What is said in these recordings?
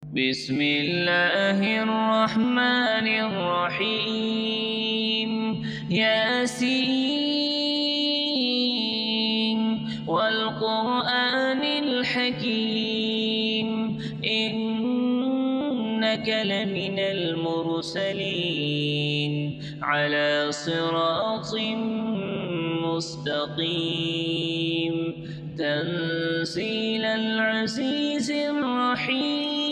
بسم الله الرحمن الرحيم ياسين والقرآن الحكيم إنك لمن المرسلين على صراط مستقيم تنزيل العزيز الرحيم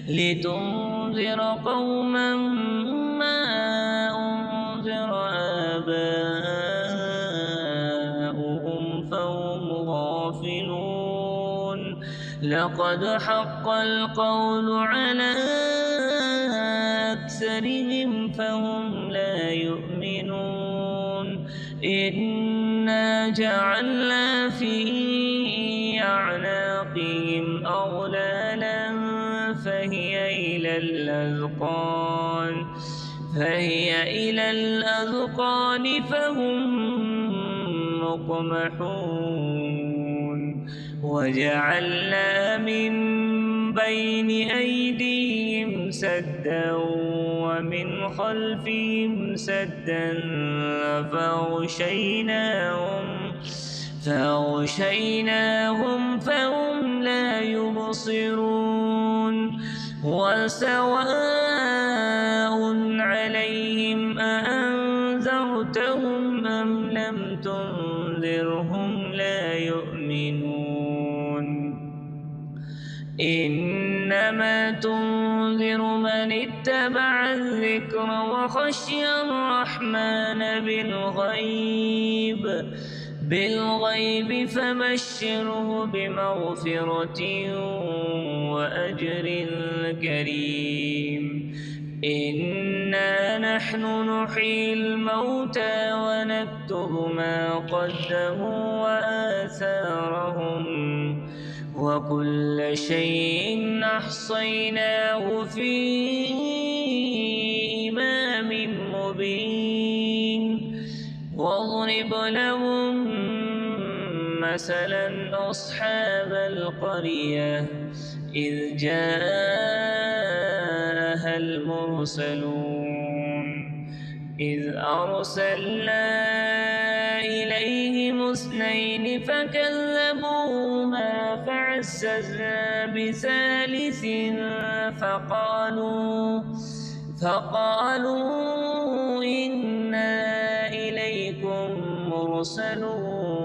لتنذر قوما ما أنذر آباؤهم فهم غافلون لقد حق القول على أكثرهم فهم لا يؤمنون إنا جعلنا في أعناقهم أغلالا فهي إلى الأذقان فهم مقمحون وجعلنا من بين أيديهم سدا ومن خلفهم سدا فأغشيناهم فهم لا يبصرون وسواء عليهم أأنذرتهم أم لم تنذرهم لا يؤمنون إنما تنذر من اتبع الذكر وخشي الرحمن بالغيب فبشره بمغفرة وأجر كريم إنا نحن نحيي الموتى ونكتب ما قدموا وآثارهم وكل شيء أحصيناه في إمام مبين واضرب لهم مثلا أصحاب القرية إذ جاءها المرسلون إذ أرسلنا إليهم اثنين فكذبوهما فعززنا بثالث فقالوا إنا إليكم مرسلون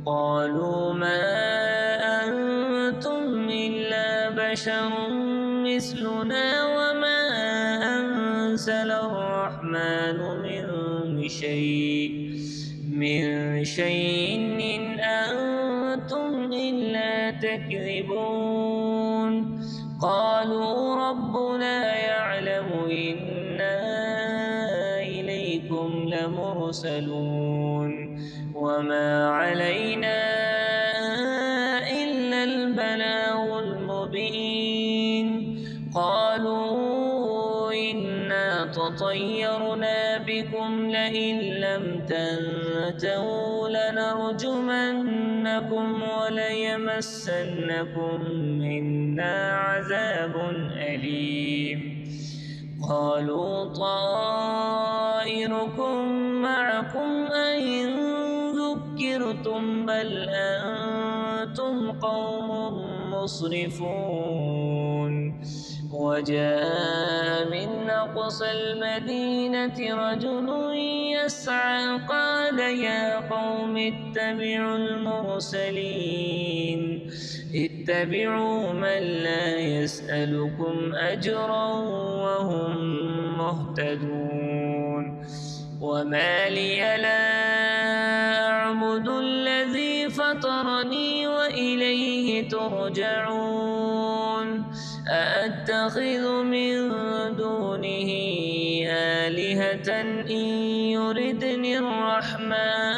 قالوا ما أنتم إلا بشر مثلنا وما أنزل الرحمن من شيء إن أنتم إلا تكذبون قالوا ربنا يعلم إنا إليكم لمرسلون وما علينا إلا البلاغ المبين قالوا إنا تطيرنا بكم لئن لم تنتهوا لنرجمنكم وليمسنكم منا عذاب أليم قالوا طائركم معكم أئن ذكرتم بل أنتم قوم مسرفون وجاء من أقصى المدينة رجل يسعى قال يا قوم اتبعوا من لا يسألكم أجرا وهم مهتدون وما لي لا أعبد الذي فطرني وإليه ترجعون أأتخذ من دونه آلهة إن يردني الرحمن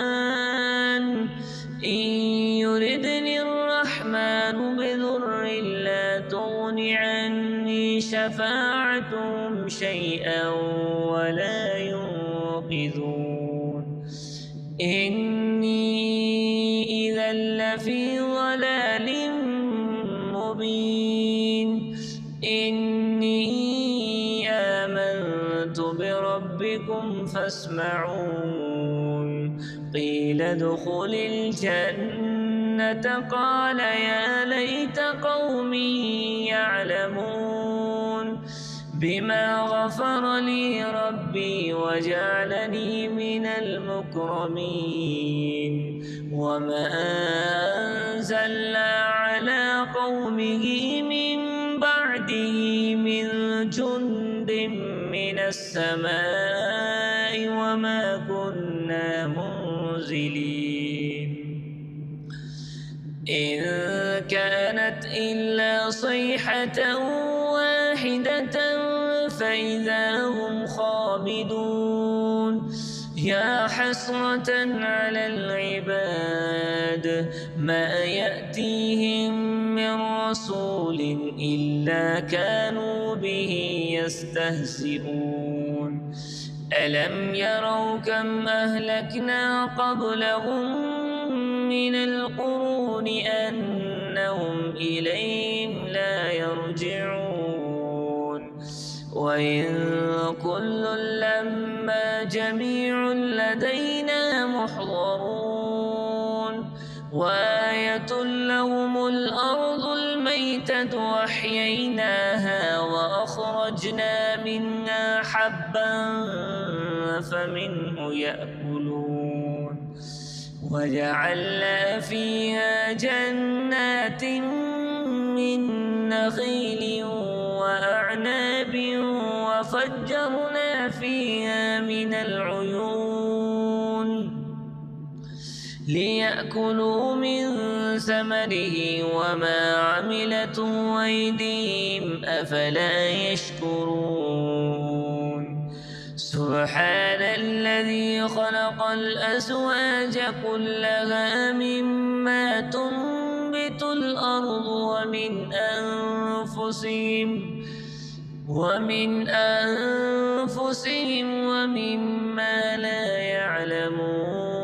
بضر لا تغن عني شفاعتهم شيئا ولا ينقذون إني إذا لفي ضلال مبين إني آمنت بربكم فاسمعون قيل ادخل الجنة قال يا ليت قومي يعلمون بما غفر لي ربي وجعلني من المكرمين وما أنزلنا على قومه من بعده من جند من السماء وما كنا منزلين إن كانت إلا صيحة واحدة فإذا هم خامدون يا حسرة على العباد ما يأتيهم من رسول إلا كانوا به يستهزئون ألم يروا كم أهلكنا قبلهم من القرون أنهم إليهم لا يرجعون وإن كل لما جميع لدينا محضرون وآية لهم الأرض الميتة وأحييناها وأخرجنا منها حبا فمنه يأكلون وجعلنا فيها جنات من نخيل وأعناب وفجرنا فيها من العيون ليأكلوا من ثمره وما عملته أيديهم أفلا يشكرون سبحان الذي خلق الأزواج كلها مما تنبت الأرض ومن أنفسهم ومما لا يعلمون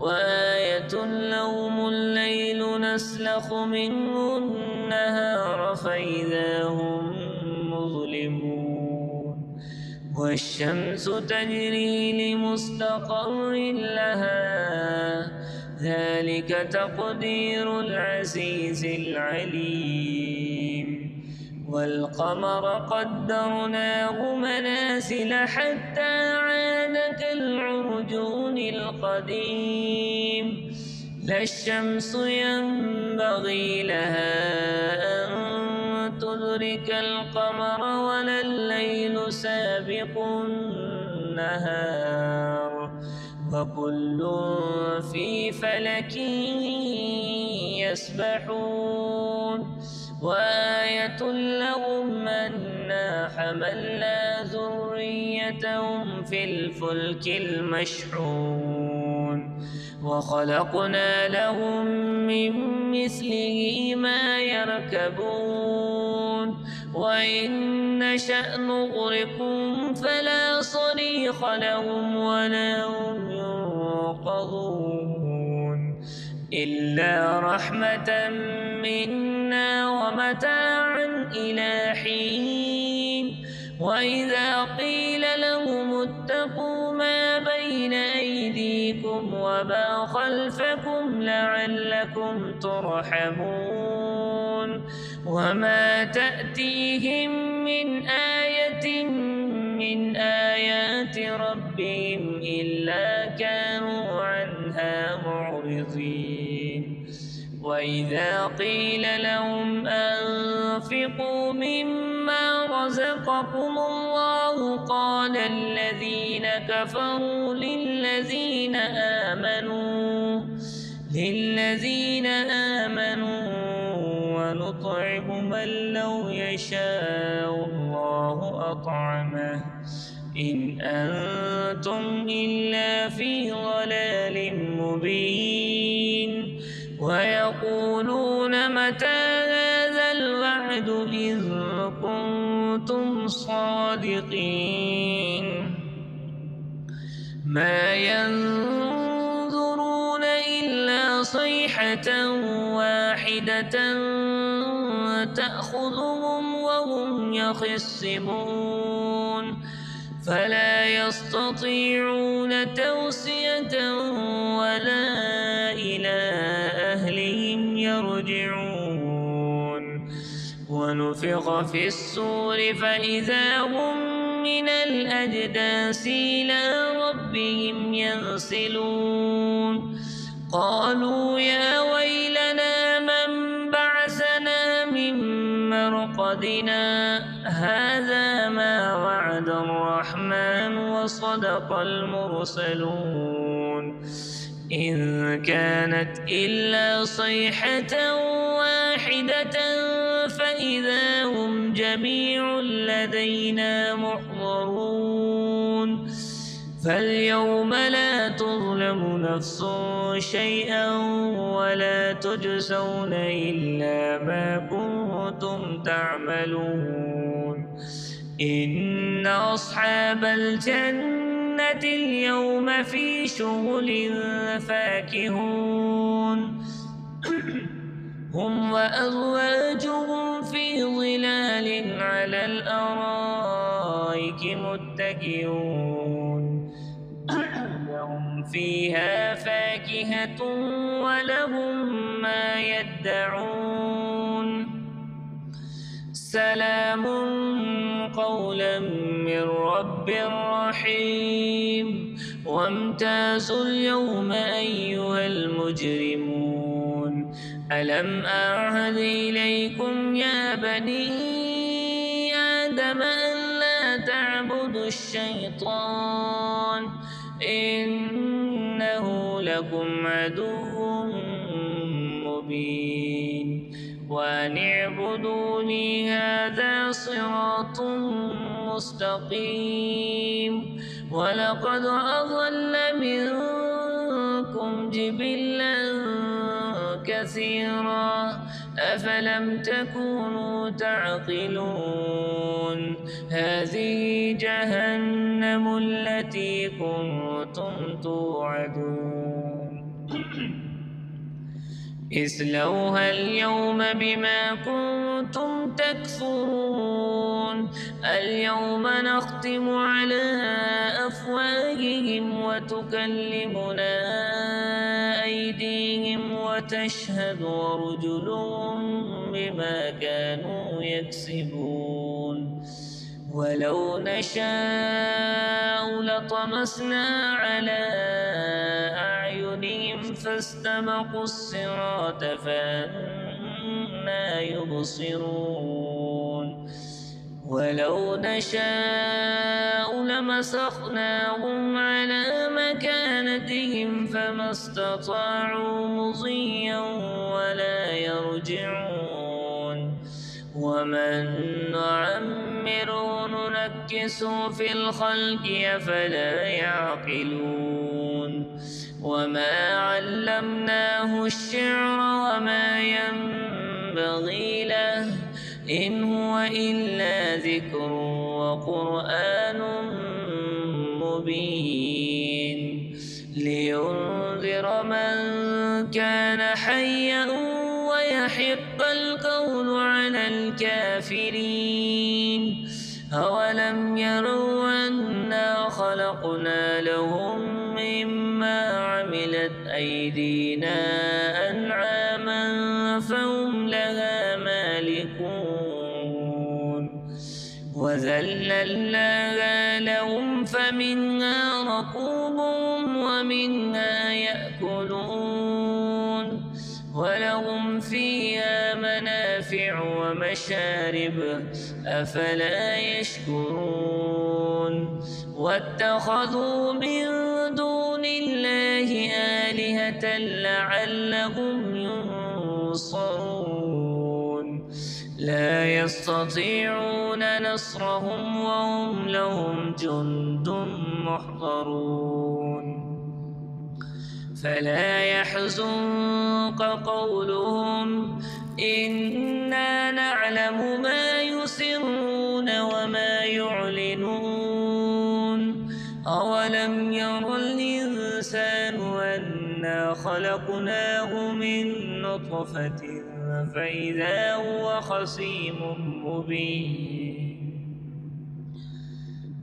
وآية لهم الليل نسلخ منه النهار فإذا هم مظلمون والشمس تجري لمستقر لها ذلك تقدير العزيز العليم والقمر قدرناه منازل حتى عاد كالعرجون القديم لا الشمس ينبغي لها أن تدرك القمر ولا الليل سابق النهار وكل في فلك يسبحون وآية لهم أنا حملنا ذريتهم في الفلك المشحون وخلقنا لهم من مثله ما يركبون وإن نشأ نغرقهم فلا صريخ لهم ولا هم ينقذون إلا رحمة منا ومتاعا إلى حين وإذا قيل لهم اتقوا ما بين أيديكم وما خلفكم لعلكم ترحمون وما تأتيهم من آية من آيات ربهم إلا كانوا عنها معرضين وإذا قيل لهم أنفقوا مما رزقكم الله قال الذين كفروا للذين آمنوا ونطعم من لو يشاء الله أطعمه إن أنتم إلا في ضلال مبين ويقولون متى هذا الوعد إن كنتم صادقين ما ينظرون إلا صيحة واحدة تأخذهم وهم يخصمون فلا يستطيعون توصية ولا إلى أهلهم يرجعون ونفخ في الصور فإذا هم من الأجداث إلى ربهم ينسلون قالوا يا ويلنا من بعثنا من مرقدنا هذا ما وعد الرحمن وصدق المرسلون إن كانت إلا صيحة واحدة فإذا هم جميع لدينا محضرون فاليوم لا تظلم نفس شيئا ولا تجزون إلا ما كنتم تعملون إن أصحاب الجنة اليوم في شغل فاكهون هم وأزواجهم في ظلال على الأرائك متكئون لهم فيها فاكهة ولهم ما يدعون سلام قولا من رب رحيم وامتازوا اليوم أيها المجرمون ألم أعهد إليكم يا بني آدم ألا تعبدوا الشيطان إنه لكم عدو مبين وأن اعبدوني هذا صراط مستقيم ولقد أضل منكم جبلا كثيرا أفلم تكونوا تعقلون هذه جهنم التي كنتم توعدون اصلوها اليوم بما كنتم تكفرون اليوم نختم على أفواههم وتكلمنا أيديهم وتشهد أرجلهم بما كانوا يكسبون ولو نشاء لطمسنا على أعينهم فاستبقوا الصراط فأنى يبصرون ولو نشاء لمسخناهم على مكانتهم فما استطاعوا مضيا ولا يرجعون ومن نعمره ننكسه في الخلق أفلا يعقلون وما علمناه الشعر وما ينبغي له إن هو إلا ذكر وقرآن مبين لينذر من كان حيا ويحق القول على الكافرين أولم يروا أنا خلقنا لهم مما عملت أيدينا أنعاما فهم لها مالكون وذللناها لهم فمنها ركوبهم ومنها يأكلون ولهم فيها منافع ومشارب أفلا يشكرون واتخذوا من دون الله آلهة لعلهم ينصرون لا يستطيعون نصرهم وهم لهم جند محضرون فلا يحزنك قولهم إنا نعلم ما يسرون وما يعلنون أولم ير الإنسان أنا خلقناه من نطفة فإذا هو خصيم مبين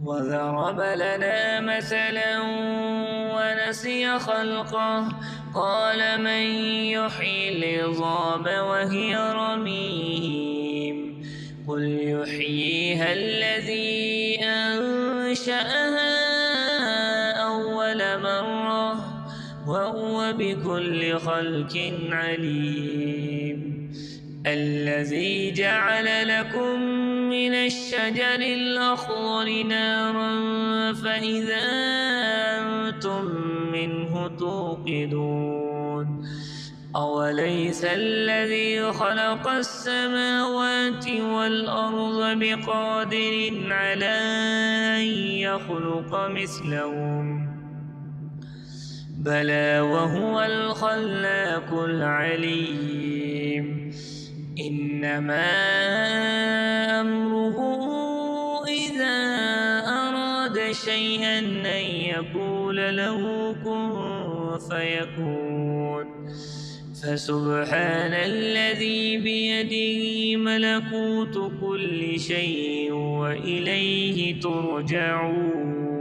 وضرب لنا مثلا ونسي خلقه قال من يحيي العظام وهي رميم قل يحييها الذي أنشأها أول مرة وهو بكل خلق عليم الذي جعل لكم من الشجر الأخضر نارا فإذا أنتم منه توقدون أوليس الذي خلق السماوات والأرض بقادر على أن يخلق مثلهم بلى وهو الخلاق العليم إنما أمره إذا أراد شيئا أن يقول له كن فيكون فسبحان الذي بيده ملكوت كل شيء وإليه ترجعون